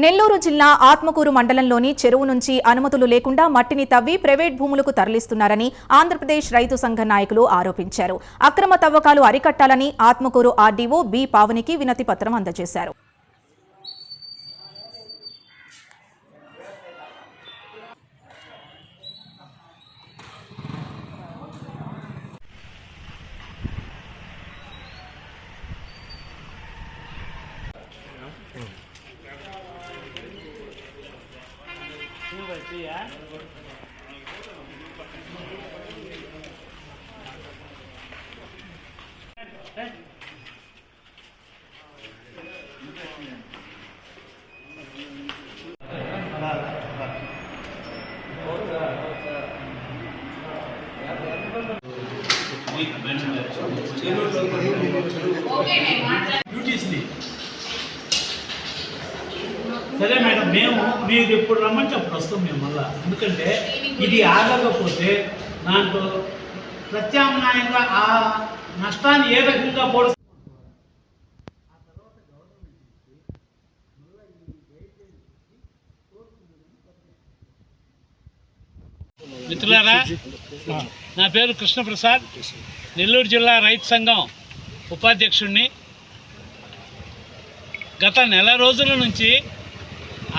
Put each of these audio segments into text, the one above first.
నెల్లూరు జిల్లా ఆత్మకూరు మండలంలోని చెరువు నుంచి అనుమతులు లేకుండా మట్టిని తవ్వి ప్రైవేట్ భూములకు తరలిస్తున్నారని ఆంధ్రప్రదేశ్ రైతు సంఘ నాయకులు ఆరోపించారు. అక్రమ తవ్వకాలు అరికట్టాలని ఆత్మకూరు ఆర్డీఓ బి పావనికి వినతి పత్రం అందజేశారు. సరే మేడం, మీరు ఎప్పుడు రమ్మంటే అప్పుడు వస్తాం మేము మళ్ళా. ఎందుకంటే ఇది ఆగకపోతే దాంట్లో ప్రత్యామ్నాయంగా ఆ నష్టాన్ని ఏ రకంగా పోడుతుంది. మిత్రులారా, నా పేరు కృష్ణప్రసాద్, నెల్లూరు జిల్లా రైతు సంఘం ఉపాధ్యక్షుడిని. గత నెల రోజుల నుంచి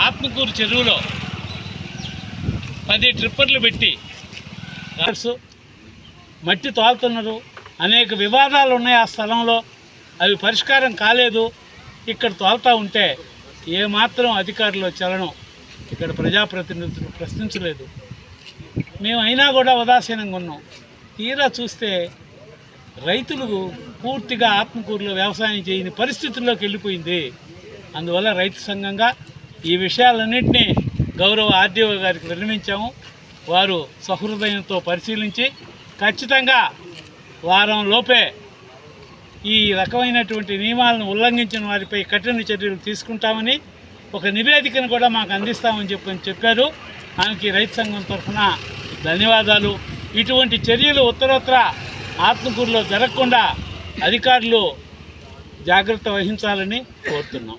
ఆత్మకూరు చెరువులో 10 ట్రిప్పర్లు పెట్టి మట్టి తోలుతున్నారు. అనేక వివాదాలు ఉన్నాయి ఆ స్థలంలో, అవి పరిష్కారం కాలేదు. ఇక్కడ తోలుతూ ఉంటే ఏమాత్రం అధికారులు చలనం ఇక్కడ ప్రజాప్రతినిధులు ప్రశ్నించలేదు. మేము అయినా కూడా ఉదాసీనంగా ఉన్నాం. తీరా చూస్తే రైతులు పూర్తిగా ఆత్మకూరులో వ్యవసాయం చేయని పరిస్థితుల్లోకి వెళ్ళిపోయింది. అందువల్ల రైతు సంఘంగా ఈ విషయాలన్నింటినీ గౌరవ ఆర్డీఓ గారికి విన్నవించాము. వారు సహృదయంతో పరిశీలించి ఖచ్చితంగా వారం లోపే ఈ రకమైనటువంటి నియమాలను ఉల్లంఘించిన వారిపై కఠిన చర్యలు తీసుకుంటామని, ఒక నివేదికను కూడా మాకు అందిస్తామని చెప్పారు. దానికి రైతు సంఘం తరఫున ధన్యవాదాలు. ఇటువంటి చర్యలు ఉత్తరోత్తర ఆత్మకూరులో జరగకుండా అధికారులు జాగ్రత్త వహించాలని కోరుతున్నాం.